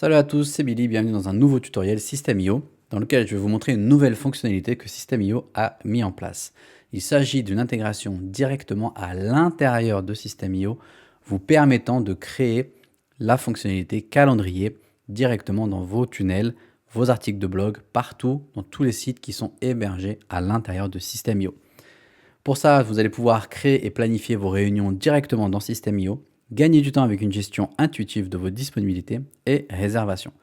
Salut à tous, c'est Billy, bienvenue dans un nouveau tutoriel System.io dans lequel je vais vous montrer une nouvelle fonctionnalité que System.io a mis en place. Il s'agit d'une intégration directement à l'intérieur de System.io vous permettant de créer la fonctionnalité calendrier directement dans vos tunnels, vos articles de blog, partout dans tous les sites qui sont hébergés à l'intérieur de System.io. Pour ça, vous allez pouvoir créer et planifier vos réunions directement dans System.io, gagner du temps avec une gestion intuitive de vos disponibilités et réservations.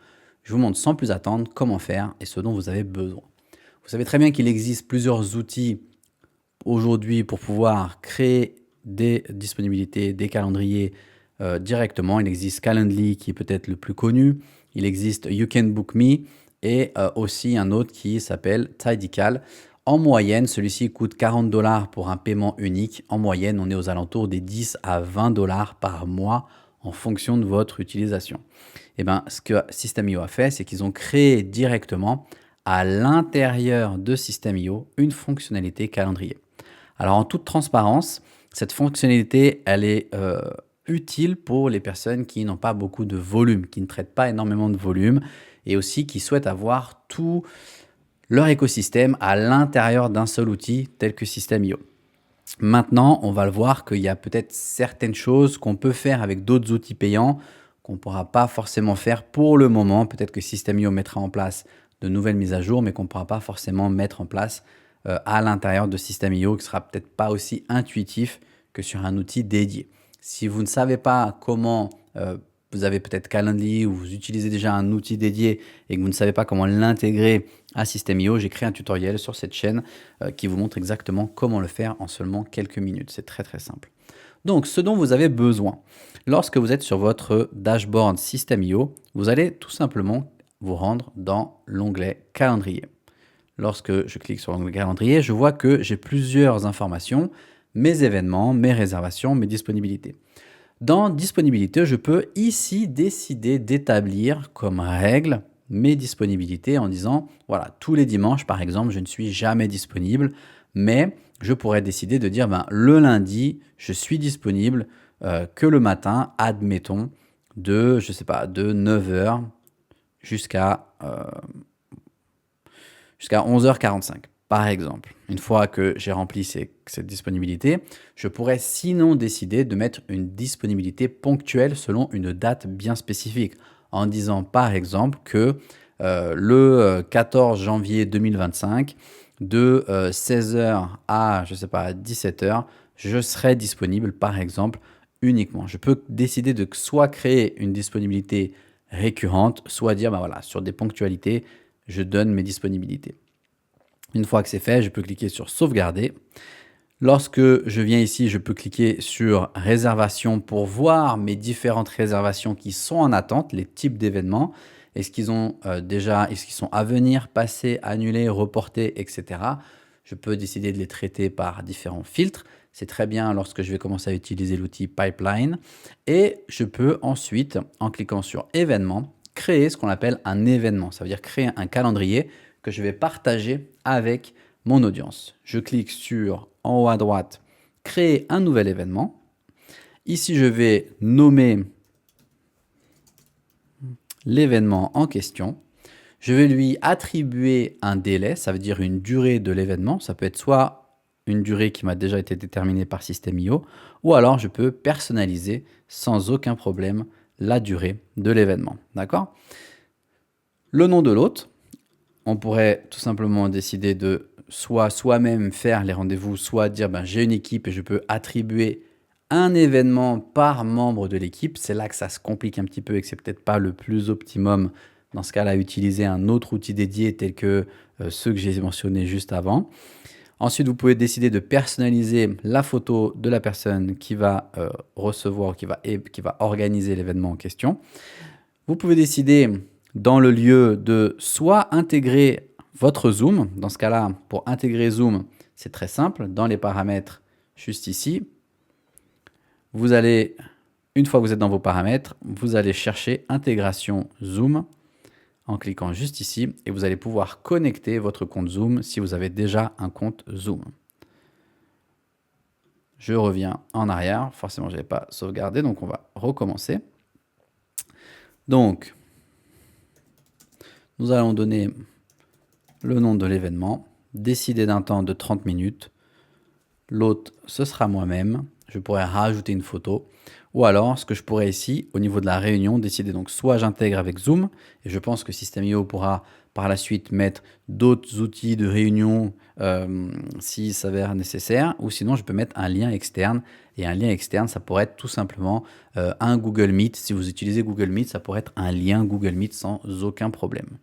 Je vous montre sans plus attendre comment faire et ce dont vous avez besoin. Vous savez très bien qu'il existe plusieurs outils aujourd'hui pour pouvoir créer des disponibilités, des calendriers directement. Il existe Calendly qui est peut-être le plus connu. Il existe You Can Book Me et aussi un autre qui s'appelle Tidycal. En moyenne, celui-ci coûte 40 $ pour un paiement unique. En moyenne, on est aux alentours des 10 à 20 $ par mois en fonction de votre utilisation. Et bien, ce que System.io a fait, c'est qu'ils ont créé directement à l'intérieur de System.io une fonctionnalité calendrier. Alors, en toute transparence, cette fonctionnalité, elle est utile pour les personnes qui n'ont pas beaucoup de volume, qui ne traitent pas énormément de volume et aussi qui souhaitent avoir tout leur écosystème à l'intérieur d'un seul outil tel que System.io. Maintenant, on va le voir qu'il y a peut-être certaines choses qu'on peut faire avec d'autres outils payants qu'on ne pourra pas forcément faire pour le moment. Peut-être que System.io mettra en place de nouvelles mises à jour, mais qu'on ne pourra pas forcément mettre en place à l'intérieur de System.io, qui sera peut-être pas aussi intuitif que sur un outil dédié. Si vous ne savez pas comment vous avez peut-être Calendly ou vous utilisez déjà un outil dédié et que vous ne savez pas comment l'intégrer à System.io, j'ai créé un tutoriel sur cette chaîne qui vous montre exactement comment le faire en seulement quelques minutes. C'est très très simple. Donc, ce dont vous avez besoin, lorsque vous êtes sur votre dashboard System.io, vous allez tout simplement vous rendre dans l'onglet Calendrier. Lorsque je clique sur l'onglet Calendrier, je vois que j'ai plusieurs informations, mes événements, mes réservations, mes disponibilités. Dans Disponibilité, je peux ici décider d'établir comme règle mes disponibilités en disant, voilà, tous les dimanches, par exemple, je ne suis jamais disponible, mais je pourrais décider de dire, le lundi, je suis disponible que le matin, admettons, de, je sais pas, de 9h jusqu'à 11h45. Par exemple, une fois que j'ai rempli cette disponibilité, je pourrais sinon décider de mettre une disponibilité ponctuelle selon une date bien spécifique, en disant par exemple que le 14 janvier 2025, de 16h à, je sais pas, 17h, je serai disponible par exemple uniquement. Je peux décider de soit créer une disponibilité récurrente, soit dire, voilà, sur des ponctualités, je donne mes disponibilités. Une fois que c'est fait, je peux cliquer sur sauvegarder. Lorsque je viens ici, je peux cliquer sur réservation pour voir mes différentes réservations qui sont en attente, les types d'événements. Est-ce qu'ils sont à venir, passés, annulés, reportés, etc. Je peux décider de les traiter par différents filtres. C'est très bien lorsque je vais commencer à utiliser l'outil Pipeline. Et je peux ensuite, en cliquant sur événements, créer ce qu'on appelle un événement. Ça veut dire créer un calendrier que je vais partager avec mon audience. Je clique sur, en haut à droite, créer un nouvel événement. Ici, je vais nommer l'événement en question. Je vais lui attribuer un délai, ça veut dire une durée de l'événement. Ça peut être soit une durée qui m'a déjà été déterminée par System.io, ou alors je peux personnaliser sans aucun problème la durée de l'événement. D'accord ? Le nom de l'hôte, on pourrait tout simplement décider de soit soi-même faire les rendez-vous, soit dire j'ai une équipe et je peux attribuer un événement par membre de l'équipe. C'est là que ça se complique un petit peu et que c'est peut-être pas le plus optimum. Dans ce cas-là, utiliser un autre outil dédié tel que ceux que j'ai mentionnés juste avant. Ensuite, vous pouvez décider de personnaliser la photo de la personne qui va recevoir, qui va organiser l'événement en question. Vous pouvez décider dans le lieu de soit intégrer votre Zoom. Dans ce cas-là, pour intégrer Zoom, c'est très simple. Dans les paramètres, juste ici, vous allez, une fois que vous êtes dans vos paramètres, vous allez chercher intégration Zoom en cliquant juste ici et vous allez pouvoir connecter votre compte Zoom si vous avez déjà un compte Zoom. Je reviens en arrière. Forcément, je n'avais pas sauvegardé, donc on va recommencer. Donc, Nous allons donner le nom de l'événement, décider d'un temps de 30 minutes. L'autre, ce sera moi-même. Je pourrais rajouter une photo. Ou alors, ce que je pourrais ici, au niveau de la réunion, décider donc soit j'intègre avec Zoom, et je pense que System.io pourra par la suite mettre d'autres outils de réunion s'il s'avère nécessaire, ou sinon je peux mettre un lien externe. Et un lien externe, ça pourrait être tout simplement un Google Meet. Si vous utilisez Google Meet, ça pourrait être un lien Google Meet sans aucun problème.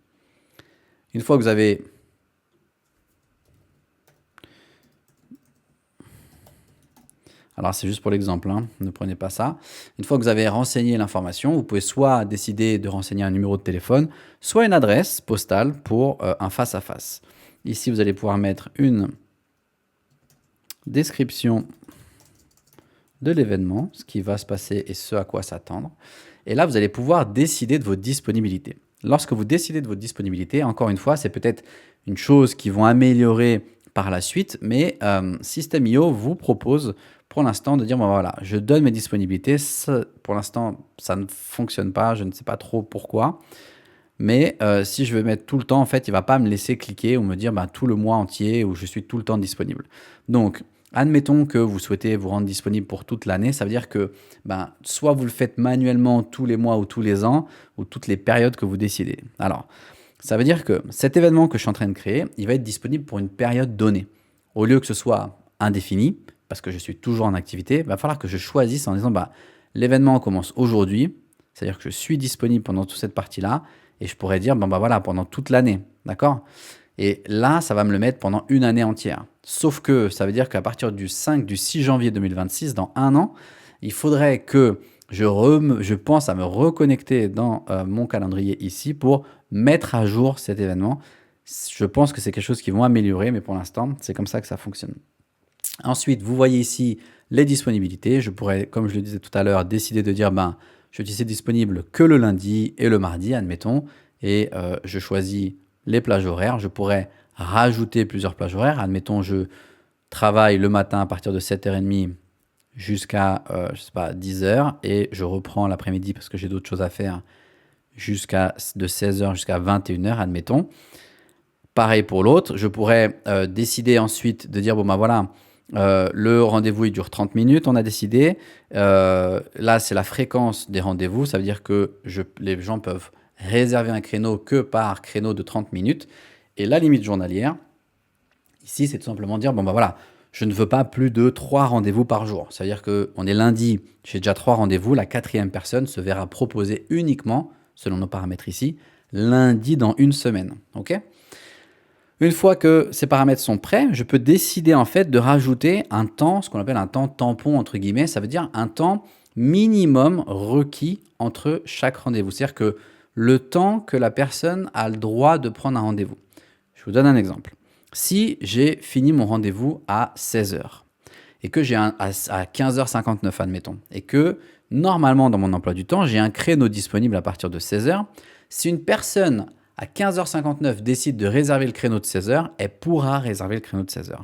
Une fois que vous avez alors, c'est juste pour l'exemple, hein, ne prenez pas ça. Une fois que vous avez renseigné l'information, vous pouvez soit décider de renseigner un numéro de téléphone, soit une adresse postale pour un face-à-face. Ici, vous allez pouvoir mettre une description de l'événement, ce qui va se passer et ce à quoi s'attendre. Et là, vous allez pouvoir décider de votre disponibilité. Lorsque vous décidez de votre disponibilité, encore une fois, c'est peut-être une chose qui vont améliorer par la suite, mais System.io vous propose pour l'instant de dire, bon, voilà, je donne mes disponibilités. Pour l'instant, ça ne fonctionne pas, je ne sais pas trop pourquoi. Mais si je veux mettre tout le temps, en fait, il ne va pas me laisser cliquer ou me dire tout le mois entier où je suis tout le temps disponible. Donc, admettons que vous souhaitez vous rendre disponible pour toute l'année. Ça veut dire que soit vous le faites manuellement tous les mois ou tous les ans ou toutes les périodes que vous décidez. Alors, ça veut dire que cet événement que je suis en train de créer, il va être disponible pour une période donnée. Au lieu que ce soit indéfini, parce que je suis toujours en activité, il va falloir que je choisisse en disant l'événement commence aujourd'hui, c'est-à-dire que je suis disponible pendant toute cette partie-là, et je pourrais dire voilà, pendant toute l'année, d'accord? Et là, ça va me le mettre pendant une année entière. Sauf que ça veut dire qu'à partir du 6 janvier 2026, dans un an, il faudrait que je pense à me reconnecter dans mon calendrier ici pour mettre à jour cet événement. Je pense que c'est quelque chose qui vont améliorer, mais pour l'instant, c'est comme ça que ça fonctionne. Ensuite, vous voyez ici les disponibilités. Je pourrais, comme je le disais tout à l'heure, décider de dire je suis disponible que le lundi et le mardi, admettons, et je choisis les plages horaires. Je pourrais rajouter plusieurs plages horaires. Admettons, je travaille le matin à partir de 7h30 jusqu'à, 10h, et je reprends l'après-midi parce que j'ai d'autres choses à faire de 16h jusqu'à 21h, admettons. Pareil pour l'autre. Je pourrais décider ensuite de dire, voilà, le rendez-vous, il dure 30 minutes, on a décidé. Là, c'est la fréquence des rendez-vous. Ça veut dire que les gens peuvent réserver un créneau que par créneau de 30 minutes. Et la limite journalière, ici, c'est tout simplement dire, voilà, je ne veux pas plus de 3 rendez-vous par jour. Ça veut dire qu'on est lundi, j'ai déjà 3 rendez-vous. La 4e personne se verra proposer uniquement, selon nos paramètres ici, lundi dans une semaine. OK ? Une fois que ces paramètres sont prêts, je peux décider en fait de rajouter un temps, ce qu'on appelle un temps tampon entre guillemets. Ça veut dire un temps minimum requis entre chaque rendez-vous. C'est-à-dire que le temps que la personne a le droit de prendre un rendez-vous. Je vous donne un exemple. Si j'ai fini mon rendez-vous à 16h et que j'ai à 15h59, admettons, et que normalement dans mon emploi du temps, j'ai un créneau disponible à partir de 16h, si une personne à 15h59 décide de réserver le créneau de 16h, elle pourra réserver le créneau de 16h.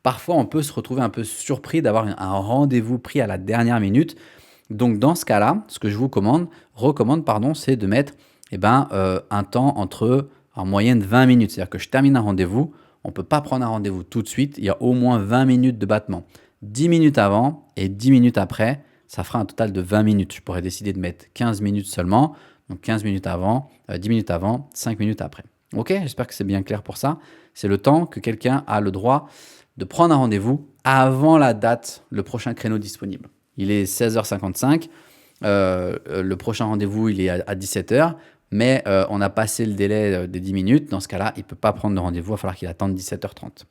Parfois, on peut se retrouver un peu surpris d'avoir un rendez-vous pris à la dernière minute. Donc, dans ce cas-là, ce que je vous recommande, c'est de mettre un temps en moyenne 20 minutes. C'est-à-dire que je termine un rendez-vous, on ne peut pas prendre un rendez-vous tout de suite, il y a au moins 20 minutes de battement. 10 minutes avant et 10 minutes après, ça fera un total de 20 minutes. Je pourrais décider de mettre 15 minutes seulement. Donc 15 minutes avant, 10 minutes avant, 5 minutes après. Ok, j'espère que c'est bien clair pour ça. C'est le temps que quelqu'un a le droit de prendre un rendez-vous avant la date, le prochain créneau disponible. Il est 16h55, le prochain rendez-vous il est à 17h, mais on a passé le délai des 10 minutes. Dans ce cas-là, il ne peut pas prendre de rendez-vous, il va falloir qu'il attende 17h30.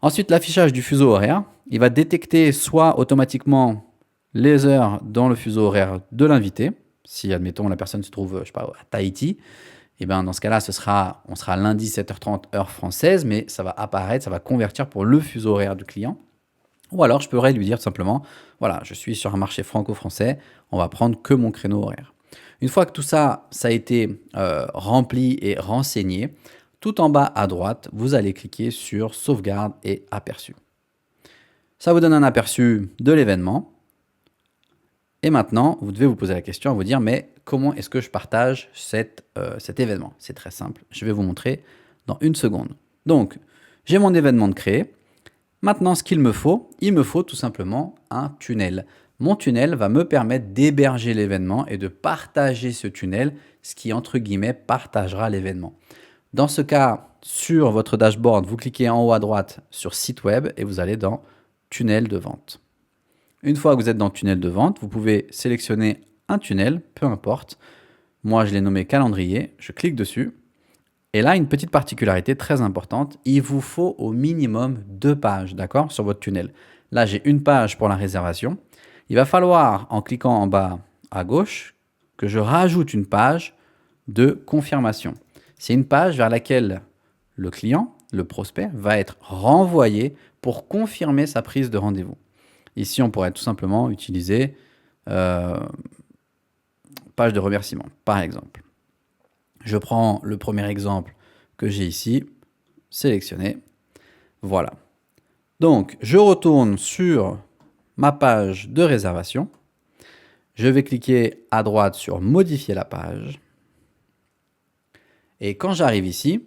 Ensuite, l'affichage du fuseau horaire, il va détecter soit automatiquement les heures dans le fuseau horaire de l'invité. Si, admettons, la personne se trouve, à Tahiti, et dans ce cas-là, on sera lundi 7h30 heure française, mais ça va apparaître, ça va convertir pour le fuseau horaire du client. Ou alors, je pourrais lui dire tout simplement, voilà, je suis sur un marché franco-français, on va prendre que mon créneau horaire. Une fois que tout ça, ça a été rempli et renseigné, tout en bas à droite, vous allez cliquer sur sauvegarde et aperçu. Ça vous donne un aperçu de l'événement. Et maintenant, vous devez vous poser la question, vous dire, mais comment est-ce que je partage cet événement? C'est très simple. Je vais vous montrer dans une seconde. Donc, j'ai mon événement de créer. Maintenant, ce qu'il me faut, il me faut tout simplement un tunnel. Mon tunnel va me permettre d'héberger l'événement et de partager ce tunnel, ce qui, entre guillemets, partagera l'événement. Dans ce cas, sur votre dashboard, vous cliquez en haut à droite sur Site web et vous allez dans Tunnel de vente. Une fois que vous êtes dans Tunnel de vente, vous pouvez sélectionner un tunnel, peu importe. Moi, je l'ai nommé Calendrier. Je clique dessus. Et là, une petite particularité très importante, il vous faut au minimum 2 pages, d'accord, sur votre tunnel. Là, j'ai une page pour la réservation. Il va falloir, en cliquant en bas à gauche, que je rajoute une page de confirmation. C'est une page vers laquelle le client, le prospect, va être renvoyé pour confirmer sa prise de rendez-vous. Ici, on pourrait tout simplement utiliser page de remerciement, par exemple. Je prends le premier exemple que j'ai ici, sélectionné. Voilà. Donc, je retourne sur ma page de réservation. Je vais cliquer à droite sur modifier la page. Et quand j'arrive ici,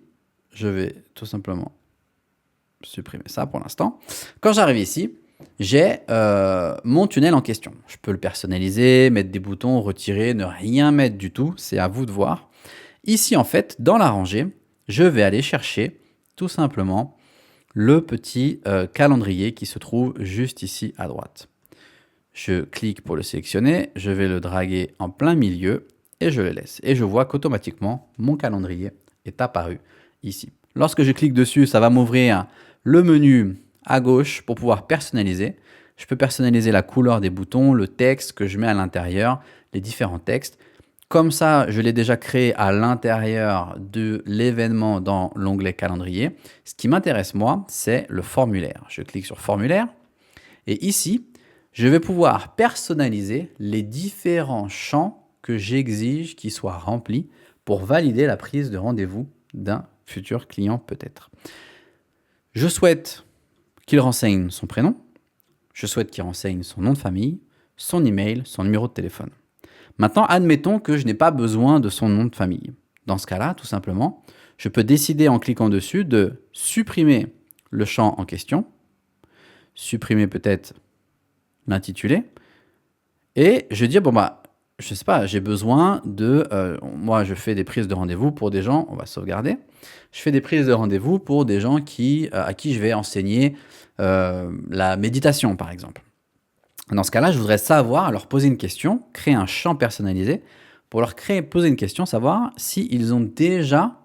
je vais tout simplement supprimer ça pour l'instant. Quand j'arrive ici, j'ai mon tunnel en question. Je peux le personnaliser, mettre des boutons, retirer, ne rien mettre du tout. C'est à vous de voir. Ici, en fait, dans la rangée, je vais aller chercher tout simplement le petit calendrier qui se trouve juste ici à droite. Je clique pour le sélectionner, je vais le draguer en plein milieu et je le laisse. Et je vois qu'automatiquement, mon calendrier est apparu ici. Lorsque je clique dessus, ça va m'ouvrir le menu à gauche pour pouvoir personnaliser. Je peux personnaliser la couleur des boutons, le texte que je mets à l'intérieur, les différents textes. Comme ça, je l'ai déjà créé à l'intérieur de l'événement dans l'onglet calendrier. Ce qui m'intéresse, moi, c'est le formulaire. Je clique sur formulaire et ici, je vais pouvoir personnaliser les différents champs que j'exige qu'ils soient remplis pour valider la prise de rendez-vous d'un futur client peut-être. Je souhaite qu'il renseigne son prénom, je souhaite qu'il renseigne son nom de famille, son email, son numéro de téléphone. Maintenant, admettons que je n'ai pas besoin de son nom de famille. Dans ce cas-là, tout simplement, je peux décider en cliquant dessus de supprimer le champ en question, supprimer peut-être l'intitulé, et je dis, bon bah, je sais pas, j'ai besoin de... moi, je fais des prises de rendez-vous pour des gens, on va sauvegarder, je fais des prises de rendez-vous pour des gens à qui je vais enseigner la méditation, par exemple. Dans ce cas-là, je voudrais savoir, leur poser une question, créer un champ personnalisé, pour leur poser une question, savoir s'ils ont déjà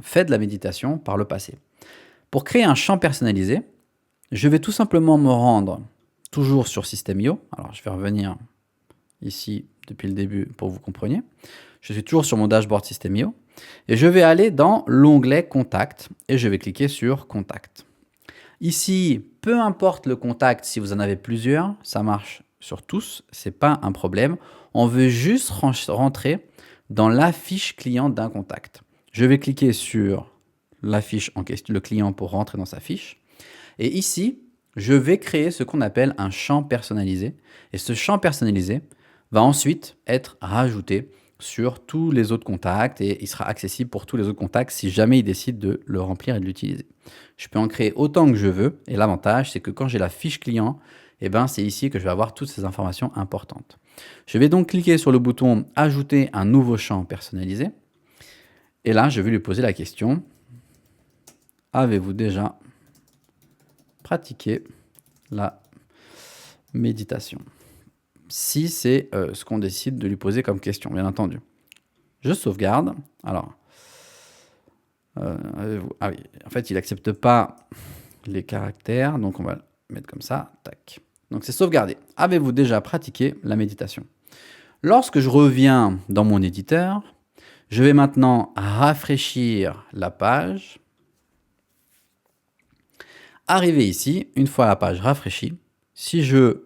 fait de la méditation par le passé. Pour créer un champ personnalisé, je vais tout simplement me rendre toujours sur System.io. Alors, je vais revenir ici depuis le début pour que vous compreniez. Je suis toujours sur mon dashboard System.io et je vais aller dans l'onglet Contact et je vais cliquer sur Contact. Ici, peu importe le contact, si vous en avez plusieurs, ça marche sur tous, c'est pas un problème. On veut juste rentrer dans la fiche client d'un contact. Je vais cliquer sur la fiche en question, le client pour rentrer dans sa fiche. Et ici, je vais créer ce qu'on appelle un champ personnalisé. Et ce champ personnalisé va ensuite être rajouté sur tous les autres contacts et il sera accessible pour tous les autres contacts si jamais ils décident de le remplir et de l'utiliser. Je peux en créer autant que je veux et l'avantage, c'est que quand j'ai la fiche client, eh ben, c'est ici que je vais avoir toutes ces informations importantes. Je vais donc cliquer sur le bouton « Ajouter un nouveau champ personnalisé » et là, je vais lui poser la question « Avez-vous déjà pratiqué la méditation ?» Si c'est ce qu'on décide de lui poser comme question, bien entendu. Je sauvegarde. Alors, ah oui, en fait, il n'accepte pas les caractères, donc on va le mettre comme ça. Tac. Donc, c'est sauvegardé. Avez-vous déjà pratiqué la méditation? Lorsque je reviens dans mon éditeur, je vais maintenant rafraîchir la page. Arrivé ici, une fois la page rafraîchie, si je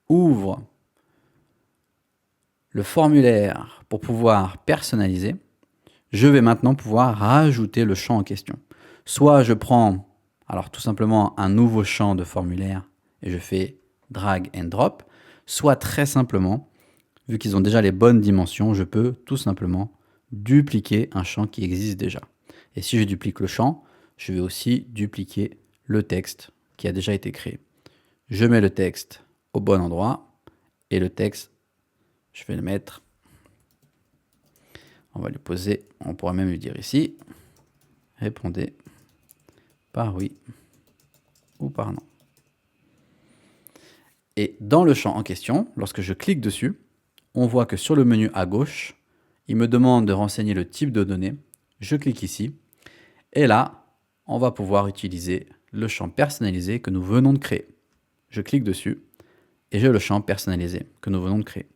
ouvre le formulaire pour pouvoir personnaliser, je vais maintenant pouvoir rajouter le champ en question. Soit je prends, alors tout simplement un nouveau champ de formulaire et je fais drag and drop, soit très simplement, vu qu'ils ont déjà les bonnes dimensions, je peux tout simplement dupliquer un champ qui existe déjà. Et si je duplique le champ, je vais aussi dupliquer le texte qui a déjà été créé. Je mets le texte au bon endroit et le texte, je vais le mettre, on va le poser, on pourra même lui dire ici, répondez par oui ou par non. Et dans le champ en question, lorsque je clique dessus, on voit que sur le menu à gauche, il me demande de renseigner le type de données. Je clique ici et là, on va pouvoir utiliser le champ personnalisé que nous venons de créer. Je clique dessus et j'ai le champ personnalisé que nous venons de créer.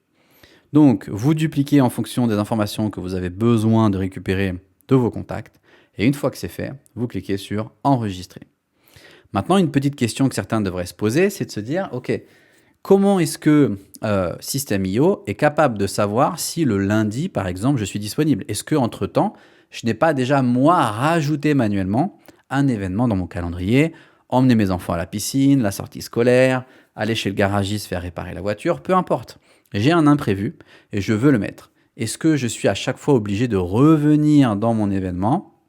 Donc, vous dupliquez en fonction des informations que vous avez besoin de récupérer de vos contacts. Et une fois que c'est fait, vous cliquez sur enregistrer. Maintenant, une petite question que certains devraient se poser, c'est de se dire, ok, comment est-ce que System.io est capable de savoir si le lundi, par exemple, je suis disponible? Est-ce qu'entre-temps, je n'ai pas déjà, moi, rajouté manuellement un événement dans mon calendrier, emmener mes enfants à la piscine, la sortie scolaire, aller chez le garagiste faire réparer la voiture, peu importe. J'ai un imprévu et je veux le mettre. Est-ce que je suis à chaque fois obligé de revenir dans mon événement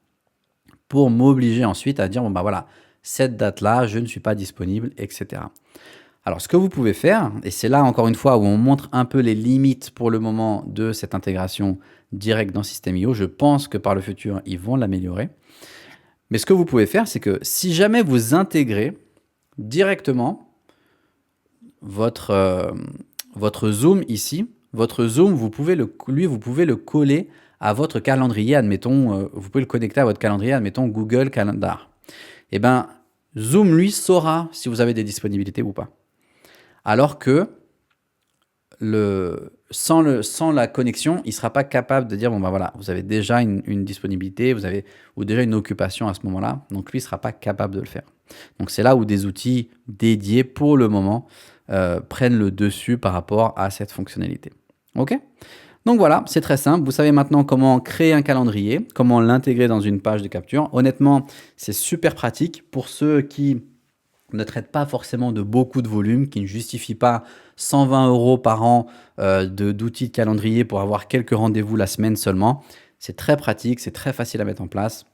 pour m'obliger ensuite à dire, bon bah voilà, cette date-là, je ne suis pas disponible, etc. Alors, ce que vous pouvez faire, et c'est là encore une fois où on montre un peu les limites pour le moment de cette intégration directe dans System.io, je pense que par le futur, ils vont l'améliorer. Mais ce que vous pouvez faire, c'est que si jamais vous intégrez directement votre Zoom ici, votre Zoom, vous pouvez le coller à votre calendrier, admettons, vous pouvez le connecter à votre calendrier, admettons Google Calendar. Eh bien, Zoom, lui, saura si vous avez des disponibilités ou pas. Alors que sans la connexion, il ne sera pas capable de dire, bon ben voilà, vous avez déjà une disponibilité, ou déjà une occupation à ce moment-là. Donc lui, il ne sera pas capable de le faire. Donc c'est là où des outils dédiés, pour le moment, prennent le dessus par rapport à cette fonctionnalité. OK ? Donc voilà, c'est très simple. Vous savez maintenant comment créer un calendrier, comment l'intégrer dans une page de capture. Honnêtement, c'est super pratique pour ceux qui ne traitent pas forcément de beaucoup de volume, qui ne justifient pas 120 € par an d'outils de calendrier pour avoir quelques rendez-vous la semaine seulement. C'est très pratique, c'est très facile à mettre en place.